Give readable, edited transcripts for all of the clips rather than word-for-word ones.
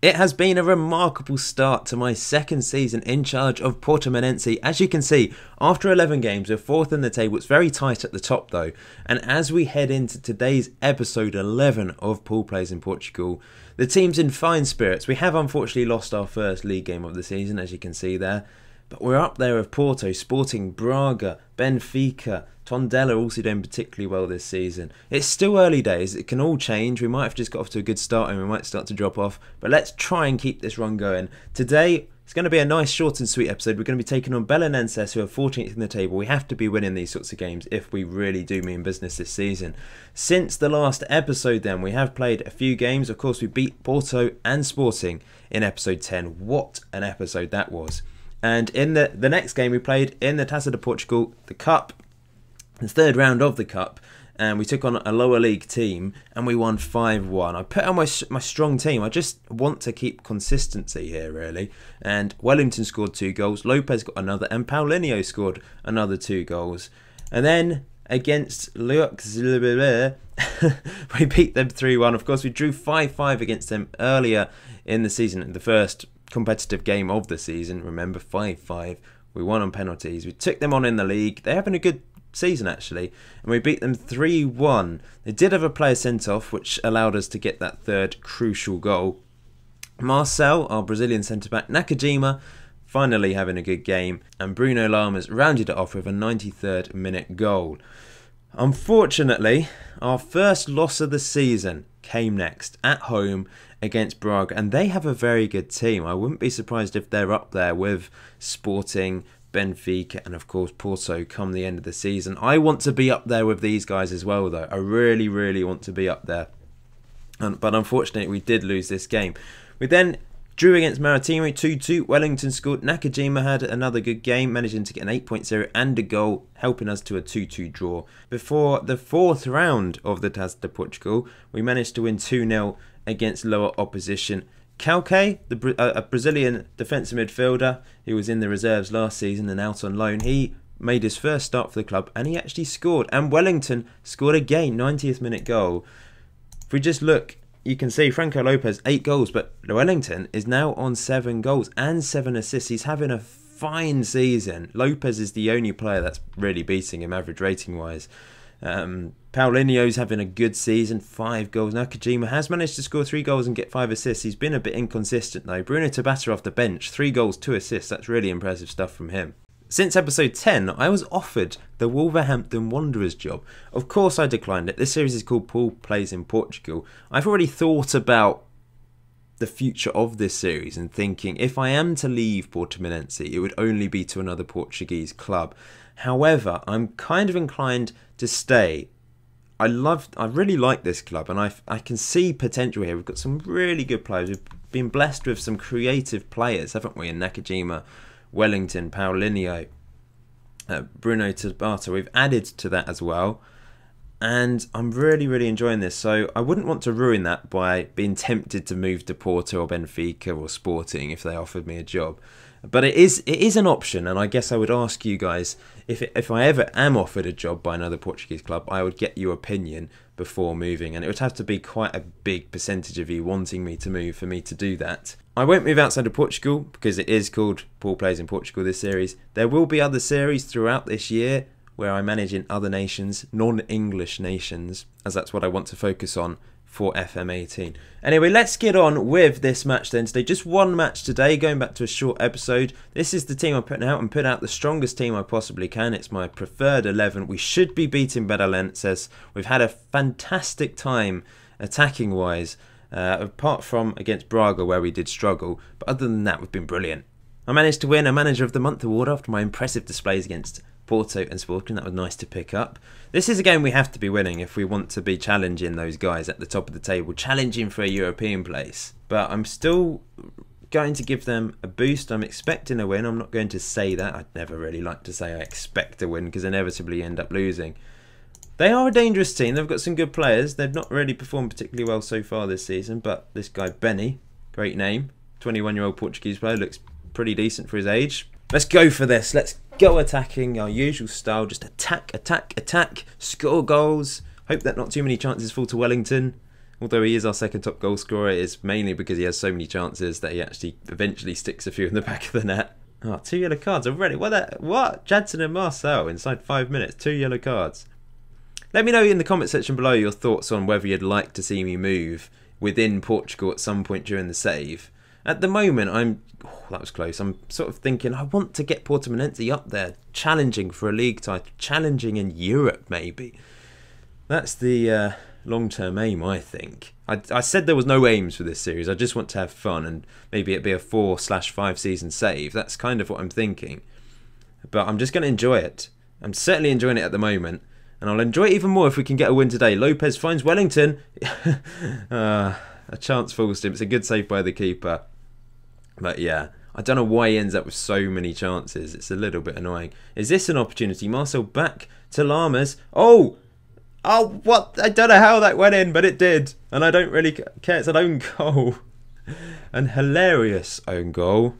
It has been a remarkable start to my second season in charge of Portimonense. As you can see, after 11 games, we're fourth in the table. It's very tight at the top though. And as we head into today's episode 11 of Pool Plays in Portugal, the team's in fine spirits. We have unfortunately lost our first league game of the season, as you can see there. But we're up there with Porto, Sporting, Braga, Benfica, Tondela also doing particularly well this season. It's still early days, it can all change. We might have just got off to a good start and we might start to drop off. But let's try and keep this run going. Today, it's going to be a nice short and sweet episode. We're going to be taking on Belenenses, who are 14th in the table. We have to be winning these sorts of games if we really do mean business this season. Since the last episode then, we have played a few games. Of course, we beat Porto and Sporting in episode 10. What an episode that was. And in the next game we played in the Taça de Portugal, the Cup, the third round of the Cup, and we took on a lower league team and we won 5-1. I put on my strong team. I just want to keep consistency here really. And Wellington scored 2 goals, Lopez got another, and Paulinho scored another 2 goals. And then against Luxembourg, we beat them 3-1. Of course, we drew 5-5 against them earlier in the season, the first competitive game of the season. Remember, 5-5. We won on penalties. We took them on in the league. They're having a good season actually, and we beat them 3-1. They did have a player sent off, which allowed us to get that third crucial goal. Marcel, our Brazilian centre-back, Nakajima, finally having a good game, and Bruno Lamas rounded it off with a 93rd minute goal. Unfortunately, our first loss of the season came next at home against Braga, and they have a very good team. I wouldn't be surprised if they're up there with Sporting, Benfica and of course Porto come the end of the season. I want to be up there with these guys as well though. I really want to be up there. But unfortunately we did lose this game. We then drew against Maritimo 2-2. Wellington scored. Nakajima had another good game, managing to get an 8.0 and a goal, helping us to a 2-2 draw. Before the fourth round of the Taça de Portugal, we managed to win 2-0 against lower opposition. Calque, a Brazilian defensive midfielder who was in the reserves last season and out on loan, he made his first start for the club and he actually scored. And Wellington scored again, 90th minute goal. If we just look, you can see Franco Lopez 8 goals, but Wellington is now on 7 goals and 7 assists. He's having a fine season. Lopez is the only player that's really beating him average rating wise. Paulinho's having a good season, 5 goals. Nakajima has managed to score 3 goals and get 5 assists. He's been a bit inconsistent though. Bruno Tabata off the bench, 3 goals, 2 assists. That's really impressive stuff from him. Since episode 10, I was offered the Wolverhampton Wanderers job. Of course I declined it. This series is called Pool Plays in Portugal. I've already thought about the future of this series and thinking if I am to leave Portimonense, it would only be to another Portuguese club. However, I'm kind of inclined to stay. I really like this club and I can see potential here. We've got some really good players. We've been blessed with some creative players, haven't we? In Nakajima, Wellington, Paulinho, Bruno Tabata. We've added to that as well. And I'm really enjoying this. So I wouldn't want to ruin that by being tempted to move to Porto or Benfica or Sporting if they offered me a job. But it is an option, and I guess I would ask you guys, if I ever am offered a job by another Portuguese club, I would get your opinion before moving, and it would have to be quite a big percentage of you wanting me to move for me to do that. I won't move outside of Portugal because it is called Pool Plays in Portugal, this series. There will be other series throughout this year where I manage in other nations, non-English nations, as that's what I want to focus on for FM18. Anyway, let's get on with this match then today. Just one match today, going back to a short episode. This is the team I'm putting out and put out the strongest team I possibly can. It's my preferred 11. We should be beating Belenenses. We've had a fantastic time attacking wise, apart from against Braga where we did struggle. But other than that, we've been brilliant. I managed to win a Manager of the Month award after my impressive displays against Porto and Sporting. That was nice to pick up. This is a game we have to be winning if we want to be challenging those guys at the top of the table, challenging for a European place. But I'm still going to give them a boost. I'm expecting a win. I'm not going to say that. I'd never really like to say I expect a win because inevitably you end up losing. They are a dangerous team. They've got some good players. They've not really performed particularly well so far this season, but this guy Benny, great name, 21-year-old Portuguese player, looks pretty decent for his age. Let's go for this. Let's go attacking our usual style. Just attack, attack, attack. Score goals. Hope that not too many chances fall to Wellington. Although he is our second top goal scorer, it's mainly because he has so many chances that he actually eventually sticks a few in the back of the net. Oh, 2 yellow cards already. What? Jadson and Marcel inside 5 minutes. 2 yellow cards. Let me know in the comment section below your thoughts on whether you'd like to see me move within Portugal at some point during the save. At the moment, that was close. I'm sort of thinking I want to get Portimonense up there, challenging for a league title, challenging in Europe maybe. That's the long-term aim, I think. I said there was no aims for this series. I just want to have fun and maybe it'd be a 4/5 season save. That's kind of what I'm thinking. But I'm just going to enjoy it. I'm certainly enjoying it at the moment. And I'll enjoy it even more if we can get a win today. Lopez finds Wellington. A chance falls to him. It's a good save by the keeper. But yeah, I don't know why he ends up with so many chances. It's a little bit annoying. Is this an opportunity? Marcel back to Lamas. Oh, what? I don't know how that went in, but it did. And I don't really care. It's an own goal. An hilarious own goal.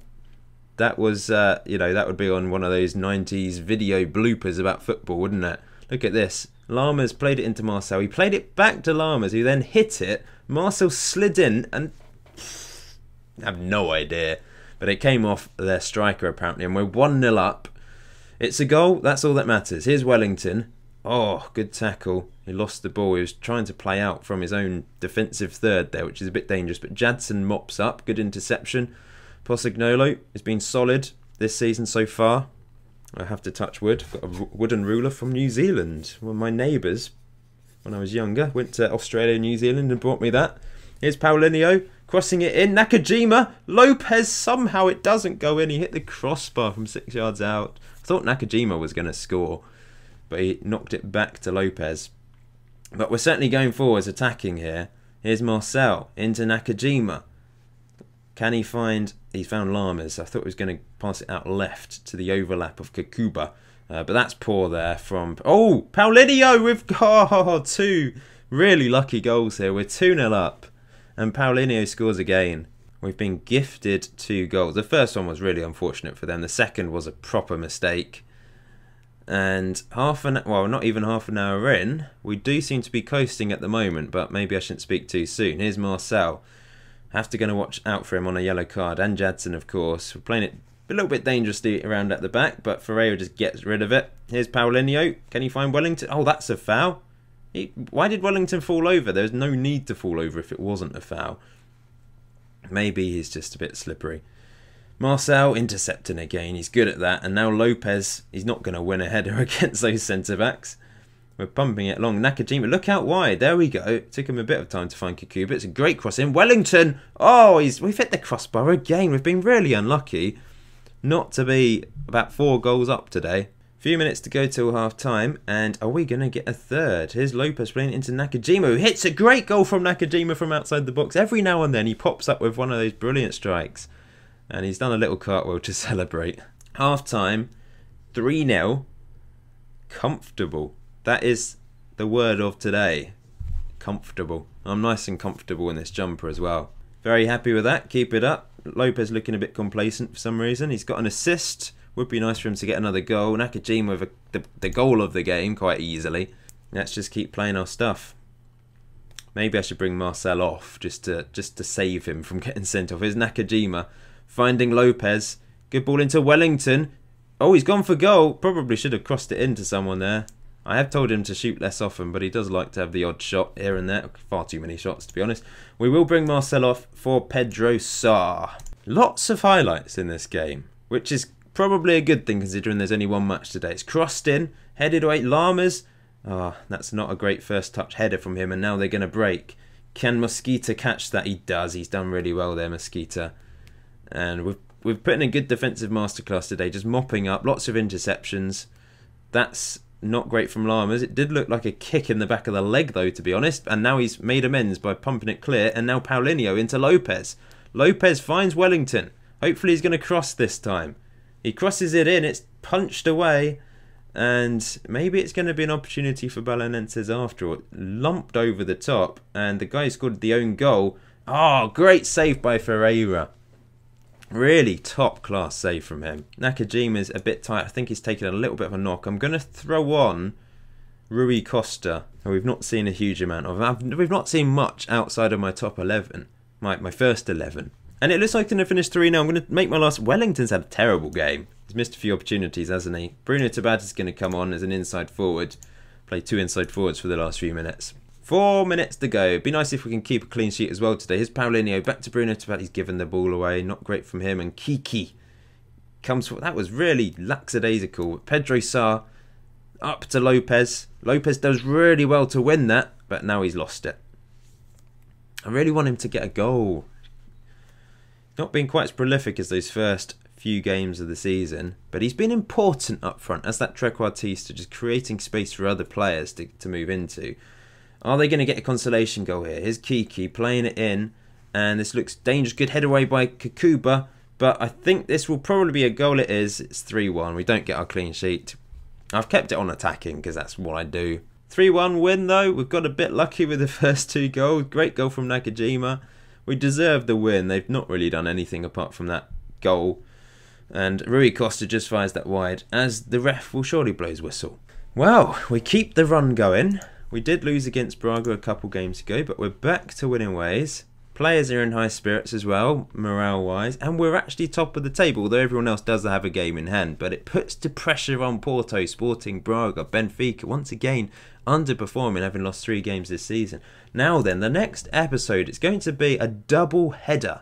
That was, you know, that would be on one of those 90s video bloopers about football, wouldn't it? Look at this. Lamas played it into Marcel. He played it back to Lamas, who then hit it. Marcel slid in and... I have no idea. But it came off their striker, apparently. And we're 1-0 up. It's a goal. That's all that matters. Here's Wellington. Oh, good tackle. He lost the ball. He was trying to play out from his own defensive third there, which is a bit dangerous. But Jadson mops up. Good interception. Posignolo has been solid this season so far. I have to touch wood. Got a wooden ruler from New Zealand. One of my neighbours, when I was younger, went to Australia and New Zealand and brought me that. Here's Paulinho crossing it in. Nakajima. Lopez, somehow it doesn't go in. He hit the crossbar from 6 yards out. I thought Nakajima was going to score, but he knocked it back to Lopez. But we're certainly going forwards, attacking here. Here's Marcel into Nakajima. Can he find... He's found Lamas. I thought he was going to pass it out left to the overlap of Kakuba. But that's poor there from... Oh, Paulinho with 2 really lucky goals here. We're 2-0 up. And Paulinho scores again. We've been gifted 2 goals. The first one was really unfortunate for them. The second was a proper mistake. And not even half an hour in, we do seem to be coasting at the moment. But maybe I shouldn't speak too soon. Here's Marcel. Have to watch out for him on a yellow card. And Jadson, of course. We're playing it a little bit dangerously around at the back, but Ferreira just gets rid of it. Here's Paulinho. Can he find Wellington? Oh, that's a foul. Why did Wellington fall over? There's no need to fall over if it wasn't a foul. Maybe he's just a bit slippery. Marcel intercepting again. He's good at that. And now Lopez, he's not going to win a header against those centre-backs. We're pumping it along. Nakajima, look out wide. There we go. It took him a bit of time to find Kakuba. It's a great cross in. Wellington. Oh, we've hit the crossbar again. We've been really unlucky not to be about 4 goals up today. Few minutes to go till half time. And are we going to get a third? Here's Lopez playing into Nakajima, who hits a great goal from Nakajima from outside the box. Every now and then he pops up with one of those brilliant strikes. And he's done a little cartwheel to celebrate. Half time. 3-0. Comfortable. That is the word of today. Comfortable. I'm nice and comfortable in this jumper as well. Very happy with that. Keep it up. Lopez looking a bit complacent for some reason. He's got an assist. Would be nice for him to get another goal. Nakajima with the goal of the game quite easily. Let's just keep playing our stuff. Maybe I should bring Marcel off just to save him from getting sent off. Here's Nakajima finding Lopez. Good ball into Wellington. Oh, he's gone for goal. Probably should have crossed it into someone there. I have told him to shoot less often, but he does like to have the odd shot here and there. Far too many shots, to be honest. We will bring Marcel off for Pedro Sá. Lots of highlights in this game, which is probably a good thing considering there's only one match today. It's crossed in, headed away. Lamas. Ah, that's not a great first touch header from him, and now they're going to break. Can Mosquita catch that? He does. He's done really well there, Mosquita. And we've put in a good defensive masterclass today, just mopping up. Lots of interceptions. That's not great from Lamas. It did look like a kick in the back of the leg, though, to be honest. And now he's made amends by pumping it clear. And now Paulinho into Lopez. Lopez finds Wellington. Hopefully he's going to cross this time. He crosses it in. It's punched away. And maybe it's going to be an opportunity for Belenenses after all. Lumped over the top. And the guy who scored the own goal. Oh, great save by Ferreira. Really top class save from him. Nakajima's a bit tight. I think he's taken a little bit of a knock. I'm going to throw on Rui Costa, who we've not seen a huge amount of. We've not seen much outside of my top 11, my first 11. And it looks like I'm going to finish 3-0. I'm going to make my last... Wellington's had a terrible game. He's missed a few opportunities, hasn't he? Bruno Tabata's going to come on as an inside forward. Play 2 inside forwards for the last few minutes. 4 minutes to go. It'd be nice if we can keep a clean sheet as well today. Here's Paulinho back to Bruno Tabata. He's given the ball away. Not great from him. And Kiki comes for... That was really lackadaisical. Pedro Sarr up to Lopez. Lopez does really well to win that, but now he's lost it. I really want him to get a goal. Not been quite as prolific as those first few games of the season, but he's been important up front as that trequartista, just creating space for other players to move into. Are they going to get a consolation goal here? Here's Kiki playing it in, and this looks dangerous. Good head away by Kakuba, but I think this will probably be a goal. It is. It's 3-1. We don't get our clean sheet. I've kept it on attacking because that's what I do. 3-1 win though. We've got a bit lucky with the first 2 goals. Great goal from Nakajima. We deserve the win. They've not really done anything apart from that goal. And Rui Costa just fires that wide as the ref will surely blow his whistle. Well, we keep the run going. We did lose against Braga a couple games ago, but we're back to winning ways. Players are in high spirits as well, morale-wise, and we're actually top of the table, although everyone else does have a game in hand. But it puts the pressure on Porto, Sporting, Braga, Benfica, once again underperforming, having lost 3 games this season. Now then, the next episode, it's going to be a double header.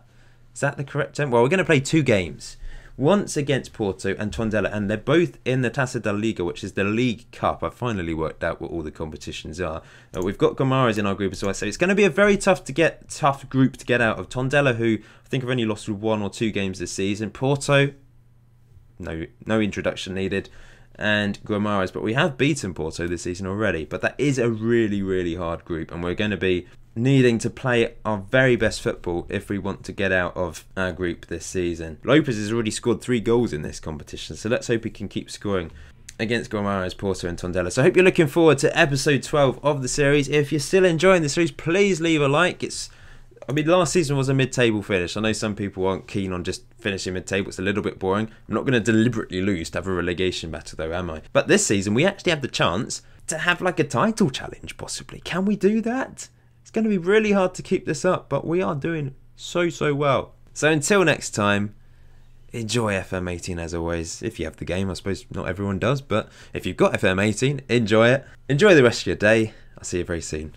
Is that the correct term? Well, we're going to play 2 games. Once against Porto and Tondela, and they're both in the Taça da Liga, which is the League Cup. I've finally worked out what all the competitions are. We've got Gomares in our group as well, so it's going to be a very tough group to get out of. Tondela, who I think have only lost 1 or 2 games this season. Porto, no introduction needed. And Gomares, but we have beaten Porto this season already. But that is a really, really hard group, and we're going to be needing to play our very best football if we want to get out of our group this season. Lopez has already scored 3 goals in this competition, so let's hope he can keep scoring against Gomares, Porto and Tondela. So I hope you're looking forward to episode 12 of the series. If you're still enjoying the series, please leave a like. Last season was a mid-table finish. I know some people aren't keen on just finishing mid-table. It's a little bit boring. I'm not going to deliberately lose to have a relegation battle though, am I? But this season, we actually have the chance to have like a title challenge, possibly. Can we do that? It's going to be really hard to keep this up, but we are doing so well. So until next time, enjoy FM18 as always. If you have the game, I suppose not everyone does, but if you've got FM18, enjoy it. Enjoy the rest of your day. I'll see you very soon.